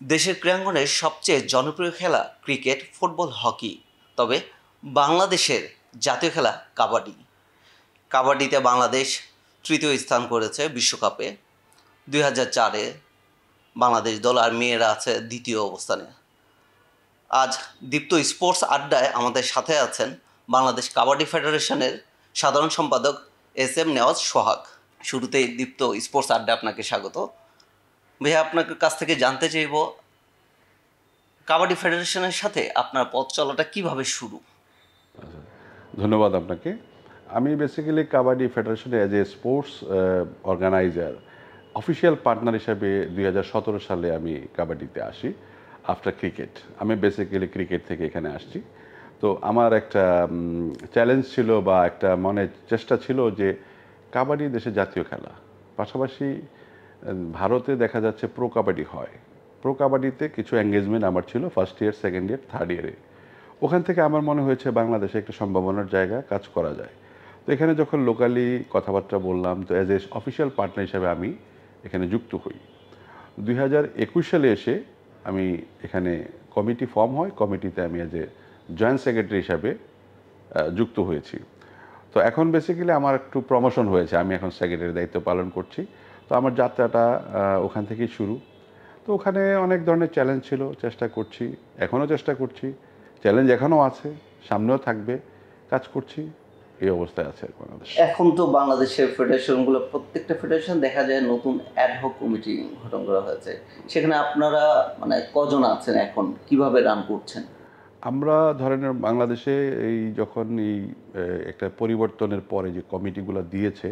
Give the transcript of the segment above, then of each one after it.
দেশের ক্রীড়াঙ্গনের সবচেয়ে জনপ্রিয় খেলা ক্রিকেট, ফুটবল, হকি। তবে বাংলাদেশের জাতীয় খেলা কাবাডি। কাবাডিতে বাংলাদেশ তৃতীয় স্থান করেছে বিশ্বকাপে 2004-এ বাংলাদেশ দল, আর মেয়েরা আছে দ্বিতীয় অবস্থানে। আজ দীপ্ত স্পোর্টস আড্ডায় আমাদের সাথে আছেন বাংলাদেশ কাবাডি ফেডারেশনের সাধারণ সম্পাদক SM নেওয়াজ সোহাগ। শুরুতেই দীপ্ত স্পোর্টস আড্ডা আপনাকে স্বাগত। ভাইয়া, আপনার কাছ থেকে জানতে চাইব, কাবাডি ফেডারেশনের সাথে আপনার পথ চলাটা কিভাবে শুরু? আচ্ছা, ধন্যবাদ আপনাকে। আমি বেসিক্যালি কাবাডি ফেডারেশনে as a sports organiser official partner হিসাবে 2017 সালে আমি কাবাডিতে আসি আফটার ক্রিকেট। আমি বেসিক্যালি ক্রিকেট থেকে এখানে আসছি। তো আমার একটা চ্যালেঞ্জ ছিল বা একটা মনের চেষ্টা ছিল যে কাবাডি দেশে জাতীয় খেলা, পাশাপাশি ভারতে দেখা যাচ্ছে প্রো কাবাডি হয়। প্রো কাবাডিতে কিছু এঙ্গেজমেন্ট আমার ছিল first year, second year, third ইয়ারে। ওখান থেকে আমার মনে হয়েছে বাংলাদেশে একটা সম্ভাবনার জায়গা, কাজ করা যায়। তো এখানে যখন লোকালি কথাবার্তা বললাম, তো অ্যাজ এ অফিসিয়াল পার্টনার হিসাবে আমি এখানে যুক্ত হই। 2021 সালে এসে আমি এখানে কমিটি ফর্ম হয়, কমিটিতে আমি অ্যাজ এ জয়েন্ট সেক্রেটারি হিসাবে যুক্ত হয়েছি। তো এখন বেসিক্যালি আমার একটু প্রমোশন হয়েছে, আমি এখন সেক্রেটারির দায়িত্ব পালন করছি। তো আমার যাত্রাটা ওখান থেকেই শুরু। তো ওখানে অনেক ধরনের চ্যালেঞ্জ ছিল, চেষ্টা করছি, এখনও চেষ্টা করছি, চ্যালেঞ্জ এখনও আছে, সামনেও থাকবে, কাজ করছি, এই অবস্থায় আছে বাংলাদেশ। এখন তো বাংলাদেশের ফেডারেশনগুলো, প্রত্যেকটা ফেডারেশন দেখা যায় নতুন অ্যাডহক কমিটি গঠন করা হয়েছে। সেখানে আপনারা মানে কজন আছেন, এখন কিভাবে রান করছেন? আমরা ধরেন বাংলাদেশে এই যখন এই একটা পরিবর্তনের পরে যে কমিটিগুলো দিয়েছে,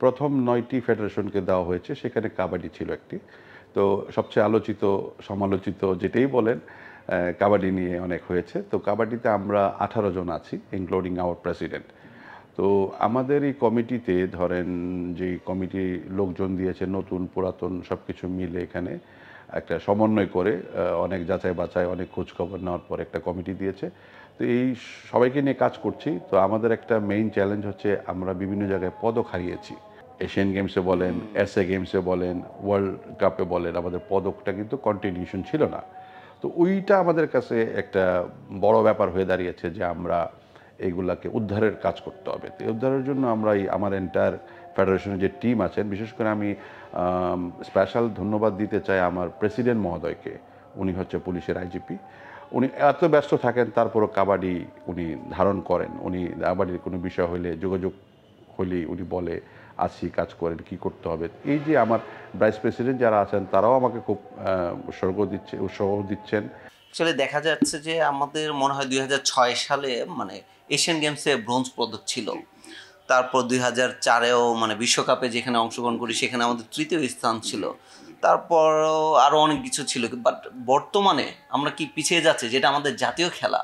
প্রথম 9টি ফেডারেশনকে দেওয়া হয়েছে, সেখানে কাবাডি ছিল একটি। তো সবচেয়ে আলোচিত সমালোচিত যেটাই বলেন, কাবাডি নিয়ে অনেক হয়েছে। তো কাবাডিতে আমরা 18 জন আছি, ইনক্লুডিং আওয়ার প্রেসিডেন্ট। তো আমাদের এই কমিটিতে ধরেন যে কমিটি লোকজন দিয়েছে, নতুন পুরাতন সব কিছু মিলে এখানে একটা সমন্বয় করে অনেক যাচাই বাছাই, অনেক খোঁজখবর নেওয়ার পর একটা কমিটি দিয়েছে। তো এই সবাইকে নিয়ে কাজ করছি। তো আমাদের একটা মেইন চ্যালেঞ্জ হচ্ছে, আমরা বিভিন্ন জায়গায় পদক হারিয়েছি। এশিয়ান গেমসে বলেন, এসএ গেমসে বলেন, ওয়ার্ল্ড কাপে বলেন, আমাদের পদকটা কিন্তু কন্টিনিউশন ছিল না। তো ওইটা আমাদের কাছে একটা বড় ব্যাপার হয়ে দাঁড়িয়েছে যে আমরা এইগুলাকে উদ্ধারের কাজ করতে হবে। তো উদ্ধারের জন্য আমরা আমার এন্টায়ার ফেডারেশনের যে টিম আছেন, বিশেষ করে আমি স্পেশাল ধন্যবাদ দিতে চাই আমার প্রেসিডেন্ট মহোদয়কে। উনি হচ্ছে পুলিশের আইজিপি। উনি এত ব্যস্ত থাকেন, তারপরও কাবাডি উনি ধারণ করেন। উনি কাবাডির কোনো বিষয় হলে, যোগাযোগ হলেই উনি বলে, আসি, কাজ করেন, কি করতে হবে। এই যে আমার ভাইস প্রেসিডেন্ট যারা আছেন, তারাও আমাকে খুব উৎসাহ দিচ্ছেন। আসলে দেখা যাচ্ছে যে আমাদের মনে হয় 2006 সালে মানে এশিয়ান গেমসে ব্রোঞ্জ পদক ছিল। তারপর 2004-এও মানে বিশ্বকাপে যেখানে অংশগ্রহণ করি সেখানে আমাদের তৃতীয় স্থান ছিল। তারপরও আরও অনেক কিছু ছিল, বাট বর্তমানে আমরা কি পিছিয়ে যাচ্ছে, যেটা আমাদের জাতীয় খেলা?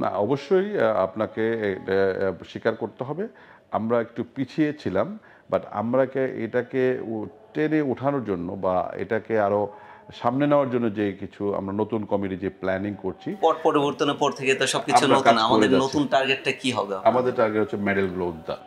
না, অবশ্যই আপনাকে এটা স্বীকার করতে হবে। আমরা একটু পিছিয়ে ছিলাম, বাট এটাকে টেনে ওঠানোর জন্য বা এটাকে আরও সামনে নেওয়ার জন্য যে কিছু আমরা নতুন কমিটি যে প্ল্যানিং করছি, পট পরিবর্তনের পর থেকে তো সবকিছু আমরা নতুন। কাজ করে আমাদের যাচ্ছি। নতুন টার্গেটটা কি হবে আপনাদের? আমাদের টার্গেট হচ্ছে মেডেলগুলো উদ্ধার।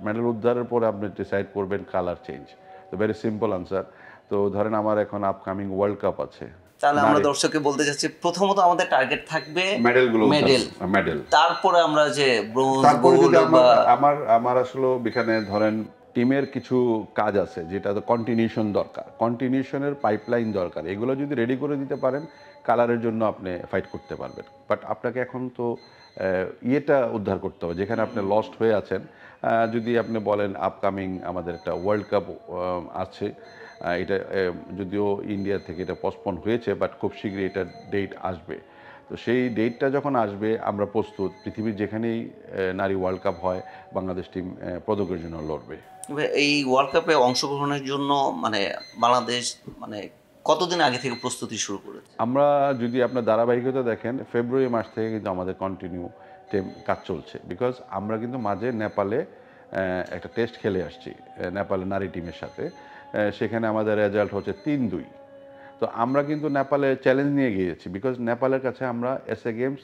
মেডেল উদ্ধারের পরে আপনি ডিসাইড করবেন কালার চেঞ্জ। তো ভেরি সিম্পল আনসার। তো ধরেন আমার এখন আপকামিং ওয়ার্ল্ড কাপ আছে, তাহলে আমরা নারী দর্শককে বলতে চাচ্ছি, প্রথমত আমাদের টার্গেট থাকবে মেডেলগুলো উদ্ধার, মেডেল। মেডেল। তারপরে আমরা যে ব্রোঞ্জ, তারপরে যদি গোল্ড আমার বা আমার আমার আসলে এখানে ধরেন টিমের কিছু কাজ আছে, যেটা তো কন্টিনিউশন দরকার, কন্টিনিউশনের পাইপলাইন দরকার। এগুলো যদি রেডি করে দিতে পারেন, কালারের জন্য আপনি ফাইট করতে পারবেন। বাট আপনাকে এখন তো ইয়েটা উদ্ধার করতে হবে, যেখানে আপনি লস্ট হয়ে আছেন। যদি আপনি বলেন আপকামিং আমাদের একটা ওয়ার্ল্ড কাপ আছে, এটা যদিও ইন্ডিয়া থেকে এটা পসপন হয়েছে, বাট খুব শীঘ্রই এটার ডেট আসবে। তো সেই ডেটটা যখন আসবে, আমরা প্রস্তুত। পৃথিবীর যেখানেই নারী ওয়ার্ল্ড কাপ হয়, বাংলাদেশ টিম পদকের জন্য লড়বে। এই ওয়ার্ল্ড কাপে অংশগ্রহণের জন্য মানে বাংলাদেশ মানে কতদিন আগে থেকে প্রস্তুতি শুরু করেছে? আমরা যদি আপনার ধারাবাহিকতা দেখেন, ফেব্রুয়ারি মাস থেকে কিন্তু আমাদের কন্টিনিউ কাজ চলছে। বিকজ আমরা কিন্তু মাঝে নেপালে একটা টেস্ট খেলে আসছি, নেপালের নারী টিমের সাথে। সেখানে আমাদের রেজাল্ট হচ্ছে 3-2। তো আমরা কিন্তু নেপালে চ্যালেঞ্জ নিয়ে গিয়েছি, বিকজ নেপালের কাছে আমরা এসএ গেমস,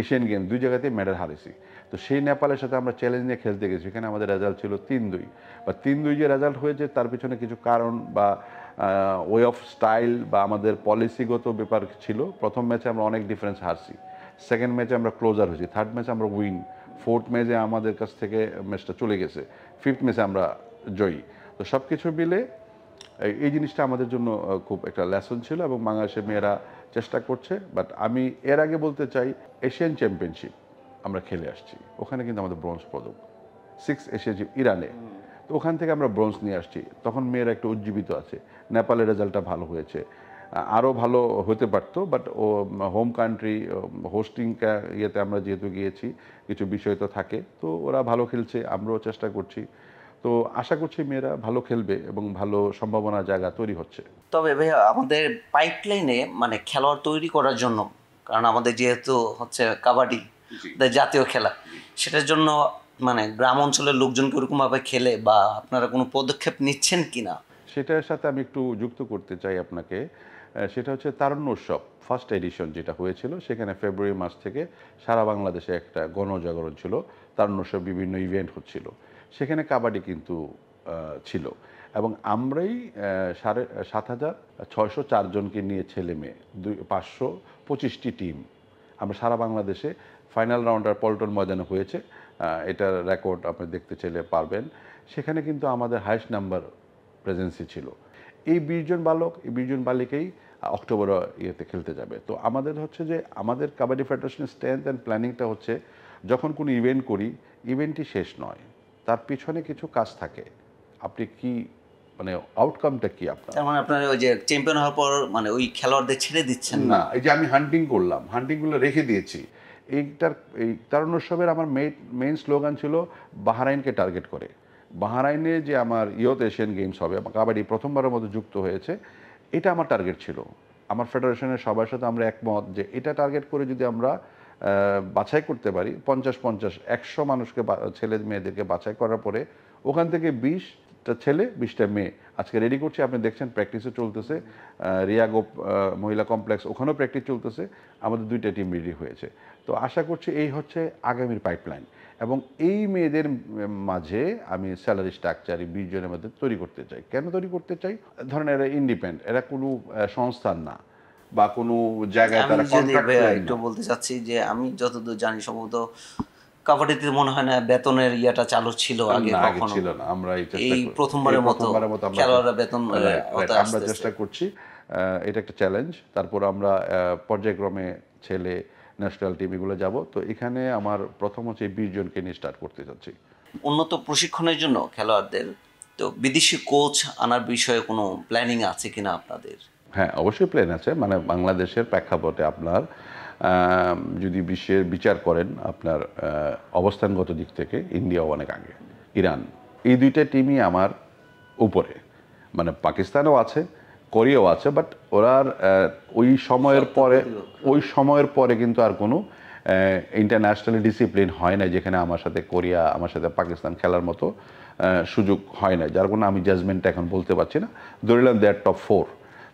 এশিয়ান গেমস দুই জায়গাতেই মেডেল হারিয়েছি। তো সেই নেপালের সাথে আমরা চ্যালেঞ্জ নিয়ে খেলতে গেছি, সেখানে আমাদের রেজাল্ট ছিল 3-2। বা 3-2 যে রেজাল্ট হয়েছে, তার পিছনে কিছু কারণ বা ওয়ে অফ স্টাইল বা আমাদের পলিসিগত ব্যাপার ছিল। প্রথম ম্যাচে আমরা অনেক ডিফারেন্স হারছি, সেকেন্ড ম্যাচে আমরা ক্লোজার হয়েছি, থার্ড ম্যাচে আমরা উইন, ফোর্থ ম্যাচে আমাদের কাছ থেকে ম্যাচটা চলে গেছে, ফিফথ ম্যাচে আমরা জয়ী। তো সব কিছু মিলে এই জিনিসটা আমাদের জন্য খুব একটা লেসন ছিল এবং বাংলাদেশের মেয়েরা চেষ্টা করছে। বাট আমি এর আগে বলতে চাই, এশিয়ান চ্যাম্পিয়নশিপ আমরা খেলে আসছি, ওখানে কিন্তু আমাদের ব্রোঞ্জ পদক, 6 এশিয়ান ইরানে, তো ওখান থেকে আমরা ব্রোঞ্জ নিয়ে আসছি। তখন মেয়েরা একটু উজ্জীবিত আছে, নেপালের রেজাল্টটা ভালো হয়েছে, আরও ভালো হতে পারতো, বাট ও হোম কান্ট্রি হোস্টিং ইয়েতে আমরা যেহেতু গিয়েছি, কিছু বিষয় তো থাকে, তো ওরা ভালো খেলছে, আমরাও চেষ্টা করছি। তো আশা করছি মেয়েরা ভালো খেলবে এবং ভালো সম্ভাবনা জায়গা তৈরি হচ্ছে। তবে ভাইয়া আমাদের পাইপলাইনে মানে খেলোয়াড় তৈরি করার জন্য, কারণ আমাদের যেহেতু হচ্ছে কাবাডি জাতীয় খেলা, সেটার জন্য মানে গ্রাম অঞ্চলের লোকজনকে ওরকমভাবে খেলে বা আপনারা কোনো পদক্ষেপ নিচ্ছেন কিনা? সেটার সাথে আমি একটু যুক্ত করতে চাই আপনাকে। সেটা হচ্ছে তারুণ্য উৎসব ফার্স্ট এডিশন যেটা হয়েছিল, সেখানে ফেব্রুয়ারি মাস থেকে সারা বাংলাদেশে একটা গণজাগরণ ছিল, তারুণ্য উৎসব বিভিন্ন ইভেন্ট হচ্ছিল, সেখানে কাবাডি কিন্তু ছিল। এবং আমরাই 7,604 জনকে নিয়ে ছেলে মেয়ে 525টি টিম আমরা সারা বাংলাদেশে, ফাইনাল রাউন্ড আর পল্টন ময়দানে হয়েছে, এটার রেকর্ড আপনি দেখতে চাইলে পারবেন। সেখানে কিন্তু আমাদের হাইস্ট নাম্বার প্রেজেন্সি ছিল। এই 20 জন বালক, এই 20 জন বালিকাই অক্টোবর ইয়েতে খেলতে যাবে। তো আমাদের হচ্ছে যে আমাদের কাবাডি ফেডারেশনের স্ট্রেংথ অ্যান্ড প্ল্যানিংটা হচ্ছে, যখন কোনো ইভেন্ট করি, ইভেন্টই শেষ নয়, তার পিছনে কিছু কাজ থাকে। আপনি কি মানে আউটকামটা কি আপনার? তার মানে আপনার ওই যে চ্যাম্পিয়ন হওয়ার পর মানে ওই খেলোয়াড়দের ছেড়ে দিচ্ছেন না? না, এই যে আমি হান্টিং করলাম, হান্টিংগুলো রেখে দিয়েছি। এই তারুণ্য উৎসবের আমার মেইন স্লোগান ছিল বাহরাইনকে টার্গেট করে। বাহরাইনে যে আমার ইয়ত এশিয়ান গেমস হবে, কাবাডি প্রথমবারের মতো যুক্ত হয়েছে, এটা আমার টার্গেট ছিল। আমার ফেডারেশনের সবার সাথে আমরা একমত যে এটা টার্গেট করে যদি আমরা বাছাই করতে পারি, 50-50 100 মানুষকে, ছেলে মেয়েদেরকে বাছাই করার পরে ওখান থেকে 20টা ছেলে 20টা মেয়ে আজকে রেডি করছি। আপনি দেখছেন প্র্যাকটিসও চলতেছে, রিয়াগো মহিলা কমপ্লেক্স, ওখানেও প্র্যাকটিস চলতেছে, আমাদের 2টা টিম রেডি হয়েছে। তো আশা করছি এই হচ্ছে আগামীর পাইপলাইন। এবং এই মেয়েদের মাঝে আমি স্যালারি স্ট্রাকচার 20 জনের মধ্যে তৈরি করতে চাই। কেন তৈরি করতে চাই? ধরেন এরা ইন্ডিপেন্ডেন্ট, এরা কোনো সংস্থান না বা কোনো জায়গায় তারা কন্ট্রাক্ট না। একটু বলতে চাচ্ছি যে আমি যতদূর জানি সম্ভবত কাবাডিতে মনে হয় না বেতনের ইয়াটা চালু ছিল আগে, কখনো ছিল না। আমরা এই প্রথমবারের মতো খেলোয়াড়রা বেতন আমরা চেষ্টা করছি। এটা একটা চ্যালেঞ্জ। তারপর আমরা পর্যায়ক্রমে ছেলে ন্যাশনাল টিম এগুলো যাব। তো এখানে আমার প্রথম হচ্ছে 20 জনকে নিয়ে স্টার্ট করতে যাচ্ছি। উন্নত প্রশিক্ষণের জন্য খেলোয়াড়দের তো বিদেশি কোচ আনার বিষয়ে কোনো প্ল্যানিং আছে কিনা আপনাদের? হ্যাঁ, অবশ্যই প্ল্যান আছে। মানে বাংলাদেশের প্রেক্ষাপটে আপনার যদি বিশ্বের বিচার করেন, আপনার অবস্থানগত দিক থেকে ইন্ডিয়াও অনেক আগে, ইরান, এই 2টা টিমই আমার উপরে। মানে পাকিস্তানও আছে, কোরিয়াও আছে, বাট ওরার ওই সময়ের পরে কিন্তু আর কোনো ইন্টারন্যাশনাল ডিসিপ্লিন হয় না যেখানে আমার সাথে কোরিয়া, আমার সাথে পাকিস্তান খেলার মতো সুযোগ হয় না, যার কোনো আমি জাজমেন্টটা এখন বলতে পারছি না। ধরিলাম দে আর টপ 4।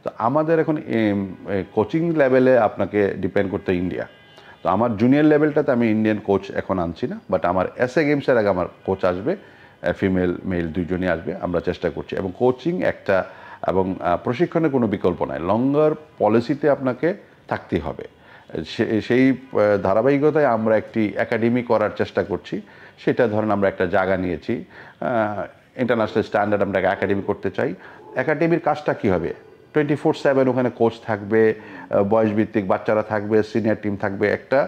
তো আমাদের এখন কোচিং লেভেলে আপনাকে ডিপেন্ড করতে ইন্ডিয়া। তো আমার জুনিয়র লেভেলটাতে আমি ইন্ডিয়ান কোচ এখন আনছি না, বাট আমার এসএ গেমসের আগে আমার কোচ আসবে, ফিমেল মেল দুইজনই আসবে, আমরা চেষ্টা করছি। এবং কোচিং একটা এবং প্রশিক্ষণের কোনো বিকল্প নাই, লঙ্গার পলিসিতে আপনাকে থাকতেই হবে। সেই ধারাবাহিকতায় আমরা একটি একাডেমি করার চেষ্টা করছি। সেটা ধরেন আমরা একটা জায়গা নিয়েছি, ইন্টারন্যাশনাল স্ট্যান্ডার্ড আমরা একাডেমি করতে চাই। একাডেমির কাজটা কী হবে? 24/7 ওখানে কোচ থাকবে, বয়সভিত্তিক বাচ্চারা থাকবে, সিনিয়র টিম থাকবে, একটা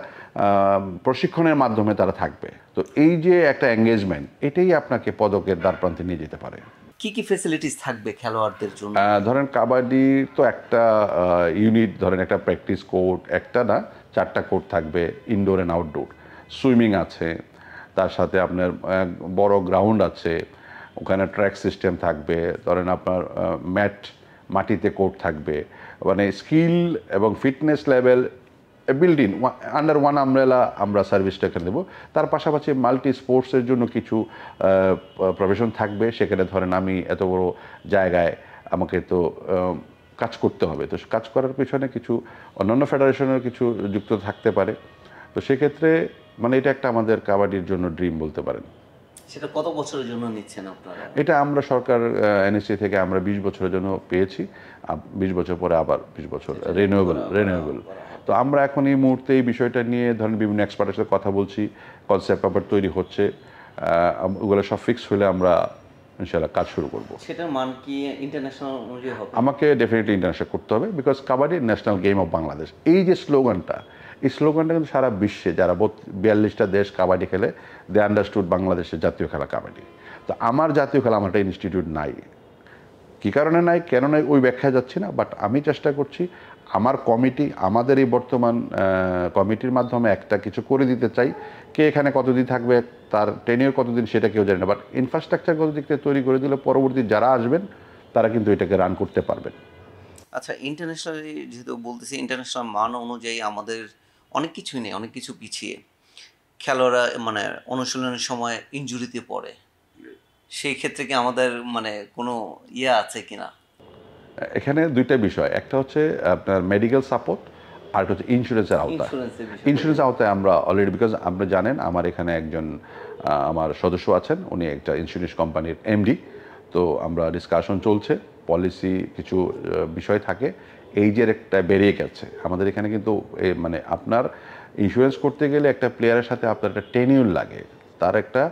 প্রশিক্ষণের মাধ্যমে তারা থাকবে। তো এই যে একটা এঙ্গেজমেন্ট, এটাই আপনাকে পদকের দ্বারপ্রান্তে নিয়ে যেতে পারে। কি কি ফ্যাসিলিটিস থাকবে খেলোয়াড়দের জন্য? ধরেন কাবাডি তো একটা ইউনিট, ধরেন একটা প্র্যাকটিস কোর্ট, একটা না 4টা কোর্ট থাকবে, ইনডোর অ্যান্ড আউটডোর। সুইমিং আছে, তার সাথে আপনার বড় গ্রাউন্ড আছে, ওখানে ট্র্যাক সিস্টেম থাকবে, ধরেন আপনার মাটিতে কোর্ট থাকবে। মানে স্কিল এবং fitness level building under one umbrella আমরা সার্ভিসটা এখানে দেবো। তার পাশাপাশি মাল্টি স্পোর্টসের জন্য কিছু প্রফেশন থাকবে। সেখানে ধরেন আমি এত বড় জায়গায় আমাকে তো কাজ করতে হবে, তো কাজ করার পেছনে কিছু অন্যান্য ফেডারেশনের কিছু যুক্ত থাকতে পারে। তো সেক্ষেত্রে মানে এটা একটা আমাদের কাবাডির জন্য ড্রিম বলতে পারেন। সেটা কত বছরের জন্য নিচ্ছেন আপনারা? এটা আমরা সরকার এনএসসি থেকে আমরা 20 বছরের জন্য পেয়েছি। 20 বছর পরে আবার 20 বছর রিনিউয়েবল। তো আমরা এখন এই মুহূর্তে এই বিষয়টা নিয়ে ধরেন বিভিন্ন এক্সপার্টের সাথে কথা বলছি, কনসেপ্ট পেপার তৈরি হচ্ছে, ওগুলো সব ফিক্স হলে আমরা ইনশাআল্লাহ কাজ শুরু করব। সেটার মান কি ইন্টারন্যাশনাল অনুযায়ী হবে? আমাকে ডেফিনেটলি ইন্টারন্যাশনাল করতে হবে, because kabaddi national game of Bangladesh. এই যে স্লোগানটা, এই স্লোগানটা কিন্তু সারা বিশ্বে যারা 42টা দেশ কাবাডি খেলে, দে আন্ডারস্টুড বাংলাদেশের জাতীয় খেলা কাবাডি। তো আমার জাতীয় খেলা, আমার একটা ইনস্টিটিউট নাই। কী কারণে নাই, কেন নাই, ওই ব্যাখ্যা যাচ্ছি না, বাট আমি চেষ্টা করছি আমার কমিটি, আমাদের এই বর্তমান কমিটির মাধ্যমে একটা কিছু করে দিতে চাই। কে এখানে কতদিন থাকবে, তার টেনিয়র কতদিন, সেটা কেউ জানে না, বাট ইনফ্রাস্ট্রাকচার কত দিক থেকে তৈরি করে দিলে পরবর্তী যারা আসবেন তারা কিন্তু এটাকে রান করতে পারবেন। আচ্ছা, ইন্টারন্যাশনালি যেহেতু বলতেছি, ইন্টারন্যাশনাল মান অনুযায়ী আমাদের অনেক কিছুই নেই, অনেক কিছু পিছিয়ে। খেলোয়াড়রা মানে অনুশীলনের সময় ইনজুরিতে পড়ে, সেই ক্ষেত্রে কি আমাদের মানে কোনো ইয়ে আছে কিনা? এখানে দুইটা বিষয়, একটা হচ্ছে আপনার মেডিকেল সাপোর্ট, আর একটা হচ্ছে ইন্স্যুরেন্সের আওতা। ইন্স্যুরেন্সের বিষয়। ইন্স্যুরেন্স আওতায় আমরা অলরেডি, বিকজ আমরা জানেন আমার এখানে একজন আমার সদস্য আছেন, উনি একটা ইন্স্যুরেন্স কোম্পানির এমডি। তো আমরা ডিসকাশন চলছে, পলিসি কিছু বিষয় থাকে, এইজের একটা বেরিয়ে গেছে আমাদের এখানে, কিন্তু মানে আপনার ইন্স্যুরেন্স করতে গেলে একটা প্লেয়ারের সাথে আপনার একটা টেনিউর লাগে, তার একটা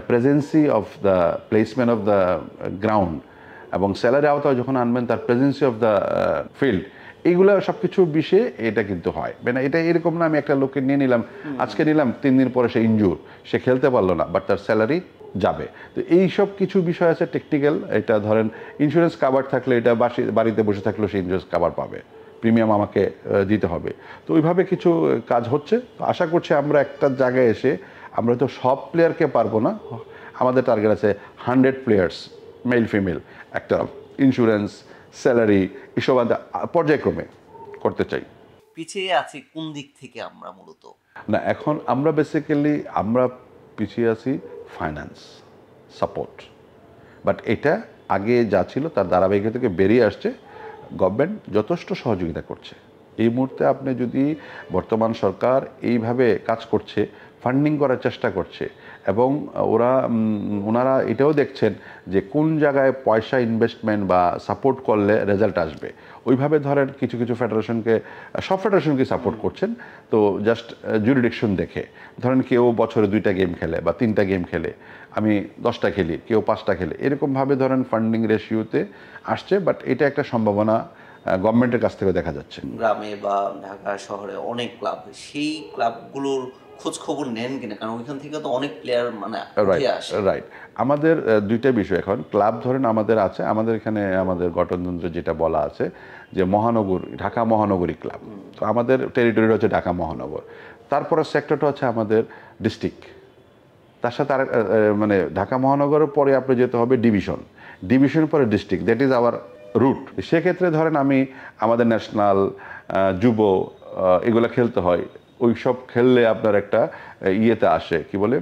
presence of the placement of the ground, এবং স্যালারি আওতায় যখন আনবেন তার প্রেজেন্সি অফ দ্য ফিল্ড, এইগুলো সব কিছু বিষয়ে এটা কিন্তু হয়। মানে এটা এরকম না আমি একটা লোককে নিয়ে নিলাম, আজকে নিলাম, 3 দিন পরে সে ইনজুর, সে খেলতে পারলো না, বাট তার স্যালারি যাবে। তো এই সব কিছু বিষয় আছে টেকনিক্যাল। এটা ধরেন ইন্স্যুরেন্স কাভার থাকলে, এটা বাড়িতে বসে থাকলেও সে ইন্স্যুরেন্স কাভার পাবে, প্রিমিয়াম আমাকে দিতে হবে। তো ওইভাবে কিছু কাজ হচ্ছে। তো আশা করছি আমরা একটা জায়গায় এসে, আমরা তো সব প্লেয়ারকে পারবো না, আমাদের টার্গেট আছে 100 প্লেয়ার্স, মেল ফিমেল, একটা ইন্স্যুরেন্স, স্যালারি, এসব পর্যায়ক্রমে করতে চাই। পিছিয়ে আছি কোন দিক থেকে আমরা মূলত? না, এখন আমরা বেসিক্যালি আমরা পিছিয়ে আছি ফাইন্যান্স সাপোর্ট, বাট এটা আগে যা ছিল তার ধারাবাহিকতা থেকে বেরিয়ে আসছে, গভর্নমেন্ট যথেষ্ট সহযোগিতা করছে। এই মুহূর্তে আপনি যদি, বর্তমান সরকার এইভাবে কাজ করছে, ফান্ডিং করার চেষ্টা করছে, এবং ওনারা এটাও দেখছেন যে কোন জায়গায় পয়সা ইনভেস্টমেন্ট বা সাপোর্ট করলে রেজাল্ট আসবে। ওইভাবে ধরেন কিছু কিছু ফেডারেশনকে, সব ফেডারেশনকে সাপোর্ট করছেন। তো জাস্ট জুরিডিকশন দেখে, ধরেন কেউ বছরে 2টা গেম খেলে বা 3টা গেম খেলে, আমি 10টা খেলি, কেউ 5টা খেলে, এরকমভাবে ধরেন ফান্ডিং রেশিওতে আসছে। বাট এটা একটা সম্ভাবনা গভর্নমেন্টের কাছ থেকে দেখা যাচ্ছে। গ্রামে বা ঢাকা শহরে অনেক ক্লাব, সেই ক্লাবগুলোর খোঁজ খবর নেন কিনা? কারণ ওইখান থেকে তো অনেক প্লেয়ার মানে উঠে আসে। রাইট। আমাদের দুইটা বিষয় এখন, ক্লাব ধরেন আমাদের আছে, আমাদের এখানে আমাদের গঠনতন্ত্রে যেটা বলা আছে যে মহানগর, ঢাকা মহানগরী ক্লাব। তো আমাদের টেরিটরি হচ্ছে ঢাকা মহানগর, তারপরে সেক্টরটা হচ্ছে আমাদের ডিস্ট্রিক্ট, তার সাথে আর মানে ঢাকা মহানগরের পরে আপনি যেতে হবে ডিভিশন, ডিভিশনের পরে district, that is our route. সেক্ষেত্রে ধরেন আমি আমাদের ন্যাশনাল, যুব, এগুলো খেলতে হয়। ওই সব খেললে আপনার একটা ইয়েতে আসে, কি বলে,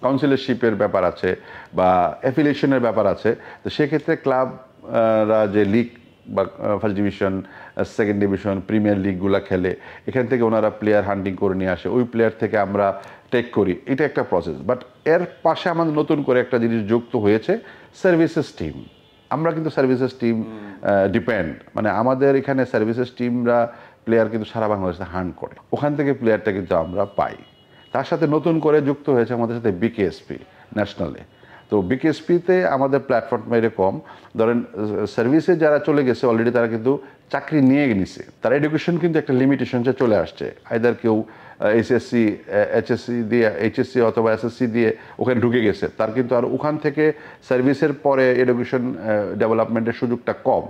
কাউন্সিলরশিপের ব্যাপার আছে বা অ্যাফিলিয়েশনের ব্যাপার আছে। তো সেক্ষেত্রে ক্লাবরা যে লিগ বা first division, second division, premier লিগগুলো খেলে, এখান থেকে ওনারা প্লেয়ার হান্টিং করে নিয়ে আসে, ওই প্লেয়ার থেকে আমরা টেক করি, এটা একটা প্রসেস। বাট এর পাশে আমাদের নতুন করে একটা জিনিস যুক্ত হয়েছে, সার্ভিসেস টিম। আমরা কিন্তু সার্ভিসেস টিম ডিপেন্ড, মানে আমাদের এখানে সার্ভিসেস টিমরা প্লেয়ার কিন্তু সারা বাংলাদেশে হান্ট করে, ওখান থেকে প্লেয়ারটা কিন্তু আমরা পাই। তার সাথে নতুন করে যুক্ত হয়েছে আমাদের সাথে বিকেএসপি ন্যাশনালে। তো বিকেএসপিতে আমাদের প্ল্যাটফর্ম এরকম, ধরেন সার্ভিসে যারা চলে গেছে অলরেডি, তারা কিন্তু চাকরি নিয়ে নিছে, তার এডুকেশন কিন্তু একটা লিমিটেশনে চলে আসছে। আইদার কেউ এইচএসসি, এইচএসসি দিয়ে, এইচএসসি অথবা এসএসসি দিয়ে ওখানে ঢুকে গেছে, তার কিন্তু আর ওখান থেকে সার্ভিসের পরে এডুকেশন ডেভেলপমেন্টের সুযোগটা কম।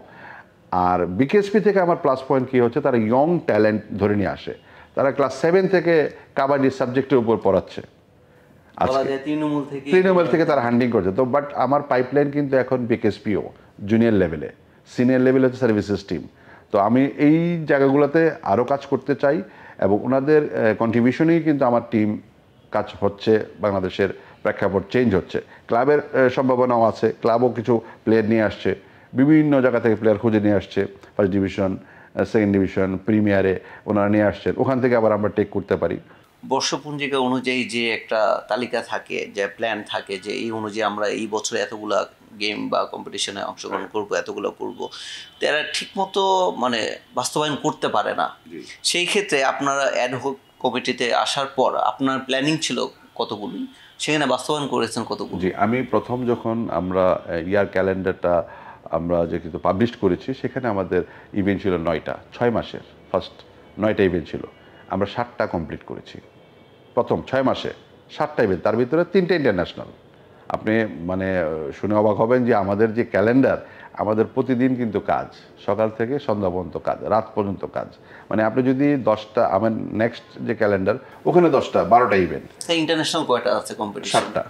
আর বিকেএসপি থেকে আমার প্লাস পয়েন্ট কী হচ্ছে, তারা ইয়ং ট্যালেন্ট ধরে নিয়ে আসে, তারা ক্লাস 7 থেকে কাবাডি সাবজেক্টের উপর পড়াচ্ছে, তৃণমূল থেকে তারা হ্যান্ডিং করছে। তো বাট আমার পাইপলাইন কিন্তু এখন বিকেএসপিও জুনিয়র লেভেলে, সিনিয়র লেভেলে হচ্ছে সার্ভিসেস টিম। তো আমি এই জায়গাগুলোতে আরও কাজ করতে চাই, এবং ওনাদের কন্ট্রিবিউশনেই কিন্তু আমার টিম কাজ হচ্ছে, বাংলাদেশের প্রেক্ষাপট চেঞ্জ হচ্ছে। ক্লাবের সম্ভাবনাও আছে, ক্লাবও কিছু প্লেয়ার নিয়ে আসছে, বিভিন্ন জায়গা থেকে প্লেয়ার খুঁজে নিয়ে আসছে, ফার্স্ট ডিভিশন, সেকেন্ড ডিভিশন, প্রিমিয়ারে ওনারা নিয়ে আসছেন, ওখান থেকে আবার আমরা টেক করতে পারি। বর্ষপঞ্জিকা অনুযায়ী যে একটা তালিকা থাকে, যে প্ল্যান থাকে, যে এই অনুযায়ী আমরা এই বছরে এতগুলা গেম বা কম্পিটিশনে অংশগ্রহণ করব, এতগুলো করব, তারা ঠিকমতো মানে বাস্তবায়ন করতে পারে না। সেই ক্ষেত্রে আপনারা অ্যাডহক কমিটিতে আসার পর আপনার প্ল্যানিং ছিল কতগুলি, সেখানে বাস্তবায়ন করেছেন কতগুলো? জি, আমি প্রথম যখন আমরা ইয়ার ক্যালেন্ডারটা আমরা যে কিন্তু পাবলিশ করেছি, সেখানে আমাদের ইভেন্ট ছিল 9টা, 6 মাসের ফার্স্ট 9টা ইভেন্ট ছিল। আমরা 7টা কমপ্লিট করেছি প্রথম 6 মাসে, 7টা ইভেন্ট, তার ভিতরে 3টে ইন্টারন্যাশনাল। আপনি মানে শুনে অবাক হবেন যে আমাদের যে ক্যালেন্ডার, আমাদের প্রতিদিন কিন্তু কাজ, সকাল থেকে সন্ধ্যা পর্যন্ত কাজ, রাত পর্যন্ত কাজ। মানে আপনি যদি 10টা, আমার নেক্সট যে ক্যালেন্ডার ওখানে 10টা 12টা ইভেন্ট। ইন্টারন্যাশনাল কয়টা আছে কম্পিটিশন? 7টা।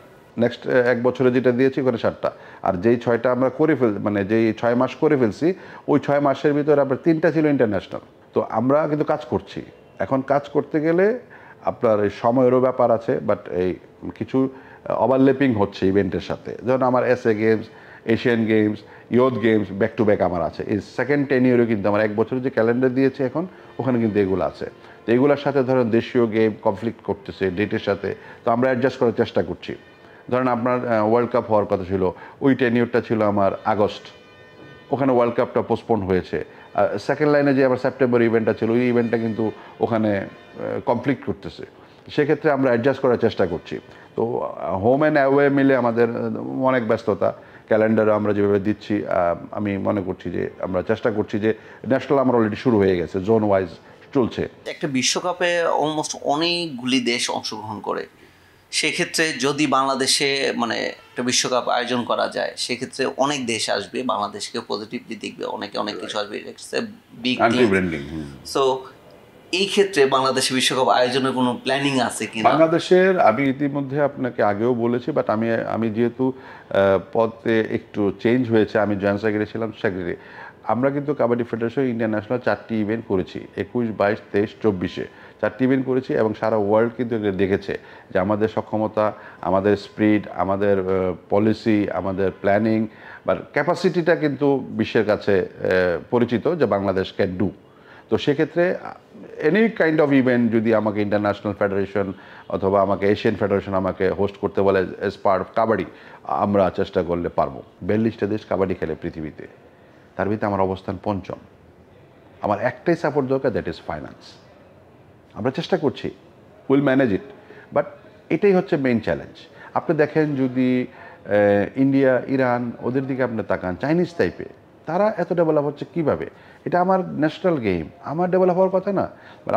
নেক্সট এক বছরে যেটা দিয়েছি ওখানে 7টা। আর যেই 6টা আমরা করে মানে যেই 6 মাস করে ফেলছি, ওই 6 মাসের ভিতরে আবার 3টা ছিল ইন্টারন্যাশনাল। তো আমরা কিন্তু কাজ করছি। এখন কাজ করতে গেলে আপনার এই সময়েরও ব্যাপার আছে, বাট এই কিছু ওভারল্যাপিং হচ্ছে ইভেন্টের সাথে। যেমন আমার SA games, Asian games, youth games back to back আমার আছে। এই সেকেন্ড 10 ইয়ারও কিন্তু আমার এক বছরের যে ক্যালেন্ডার দিয়েছে এখন, ওখানে কিন্তু এগুলো আছে। তো এগুলোর সাথে ধরেন দেশীয় গেম কনফ্লিক্ট করতেছে ডেটের সাথে, তো আমরা অ্যাডজাস্ট করার চেষ্টা করছি। ধরেন আপনার ওয়ার্ল্ড কাপ হওয়ার কথা ছিল, ওই 10 ইয়ারটা ছিল আমার আগস্ট, ওখানে ওয়ার্ল্ড কাপটা পোস্টপোন হয়েছে। সেকেন্ড লাইনে যে আমার সেপ্টেম্বর ইভেন্টটা ছিল, ওই ইভেন্টটা কিন্তু ওখানে কমপ্লিট করতেছে। সেক্ষেত্রে আমরা অ্যাডজাস্ট করার চেষ্টা করছি। তো হোম অ্যান্ড অ্যাওয়ে মিলে আমাদের অনেক ব্যস্ততা। ক্যালেন্ডারে আমরা যেভাবে দিচ্ছি, আমি মনে করছি যে আমরা চেষ্টা করছি যে ন্যাশনাল আমার অলরেডি শুরু হয়ে গেছে, জোন ওয়াইজ চলছে। একটা বিশ্বকাপে অলমোস্ট অনেকগুলি দেশ অংশগ্রহণ করে। সেক্ষেত্রে যদি বাংলাদেশে মানে একটা বিশ্বকাপ আয়োজন করা যায়, সেক্ষেত্রে অনেক দেশ আসবে, বাংলাদেশকে পজিটিভলি দেখবে, অনেকে অনেক কিছু আসবে, বিগ ব্র্যান্ডিং। সো এই ক্ষেত্রে বাংলাদেশে বিশ্বকাপ আয়োজনের কোনো প্ল্যানিং আছে কিনা? বাংলাদেশের আমি ইতিমধ্যে আপনাকে আগেও বলেছি, বাট আমি যেহেতু পদে একটু চেঞ্জ হয়েছে, আমি জয়েন্ট সেক্রেটারি ছিলাম, সেক্রেটারি আমরা কিন্তু কাবাডি ফেডারেশন ইন্টারন্যাশনাল 4টি ইভেন্ট করেছি, 21, 22, 23, 24-এ 4টি ইভেন্ট করেছি। এবং সারা ওয়ার্ল্ড কিন্তু দেখেছে যে আমাদের সক্ষমতা, আমাদের স্পিড, আমাদের পলিসি, আমাদের প্ল্যানিং বা ক্যাপাসিটিটা কিন্তু বিশ্বের কাছে পরিচিত যে বাংলাদেশ ক্যান ডু। তো সেক্ষেত্রে এনি কাইন্ড অফ ইভেন্ট যদি আমাকে ইন্টারন্যাশনাল ফেডারেশন অথবা আমাকে এশিয়ান ফেডারেশন আমাকে হোস্ট করতে বলে এজ পার্ট অফ কাবাডি, আমরা চেষ্টা করলে পারবো। 42টা দেশ কাবাডি খেলে পৃথিবীতে, তার ভিতরে আমার অবস্থান 5ম। আমার একটাই সাপোর্ট দরকার, দ্যাট ইজ ফাইন্যান্স। আমরা চেষ্টা করছি, উইল ম্যানেজ ইট, বাট এটাই হচ্ছে মেইন চ্যালেঞ্জ। আপনি দেখেন যদি ইন্ডিয়া, ইরান, ওদের দিকে আপনি তাকান, চাইনিজ টাইপে, তারা এত ডেভেলপ হচ্ছে কীভাবে? এটা আমার ন্যাশনাল গেম, আমার ডেভেলপ হওয়ার কথা না?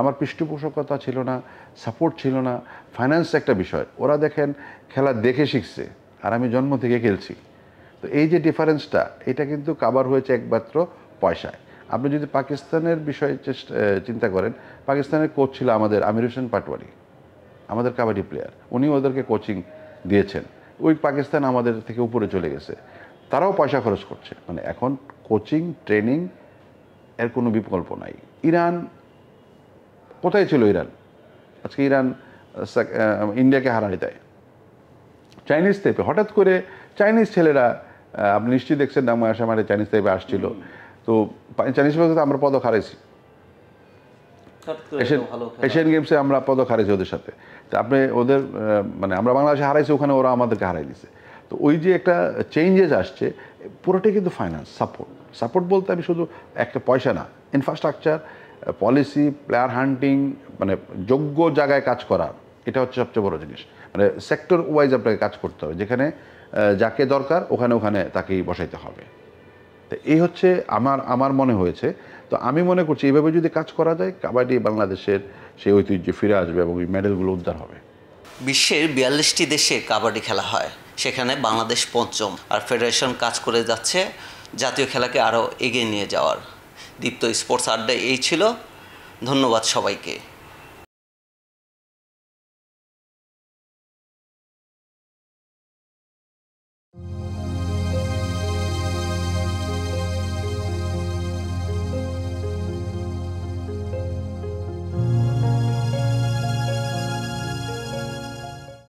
আমার পৃষ্ঠপোষকতা ছিল না, সাপোর্ট ছিল না, ফাইন্যান্স একটা বিষয়। ওরা দেখেন খেলা দেখে শিখছে, আর আমি জন্ম থেকে খেলছি। তো এই যে ডিফারেন্সটা, এটা কিন্তু কাভার হয়েছে একমাত্র পয়সায়। আপনি যদি পাকিস্তানের বিষয়ে চিন্তা করেন, পাকিস্তানের কোচ ছিল আমাদের আমির হোসেন পাটওয়ারি, আমাদের কাবাডি প্লেয়ার, উনি ওদেরকে কোচিং দিয়েছেন। ওই পাকিস্তান আমাদের থেকে উপরে চলে গেছে, তারাও পয়সা খরচ করছে। মানে এখন কোচিং, ট্রেনিং এর কোনো বিকল্প নাই। ইরান কোথায় ছিল? ইরান আজকে ইরান ইন্ডিয়াকে হারাই দেয়। চাইনিজ টাইপে হঠাৎ করে চাইনিজ ছেলেরা, আপনি নিশ্চয়ই দেখছেন আমার চাইনিজ টাইপে আসছিল। তো চাইনিজ তো আমরা পদক হারাইছি, এশিয়ান গেমসে আমরা পদক হারাইছি ওদের সাথে। তো আপনি ওদের মানে আমরা বাংলাদেশে হারাইছি, ওখানে ওরা আমাদেরকে হারাই দিছে। তো ওই যে একটা চেঞ্জেস আসছে, পুরোটাই কিন্তু ফাইন্যান্স সাপোর্ট বলতে আমি শুধু একটা পয়সা না, ইনফ্রাস্ট্রাকচার, পলিসি, প্লেয়ার হান্টিং, মানে যোগ্য জায়গায় কাজ করা, এটা হচ্ছে সবচেয়ে বড় জিনিস। মানে সেক্টর ওয়াইজ আপনাকে কাজ করতে হবে, যেখানে যাকে দরকার ওখানে তাকেই বসাইতে হবে। তো এই হচ্ছে আমার মনে হয়েছে। তো আমি মনে করছি এইভাবে যদি কাজ করা যায়, কাবাডি বাংলাদেশের সেই ঐতিহ্য ফিরে আসবে এবং এই মেডেলগুলো উদ্ধার হবে। বিশ্বের 42টি দেশে কাবাডি খেলা হয়, সেখানে বাংলাদেশ 5ম, আর ফেডারেশন কাজ করে যাচ্ছে জাতীয় খেলাকে আরও এগিয়ে নিয়ে যাওয়ার। দীপ্ত স্পোর্টস আড্ডা এই ছিল। ধন্যবাদ সবাইকে।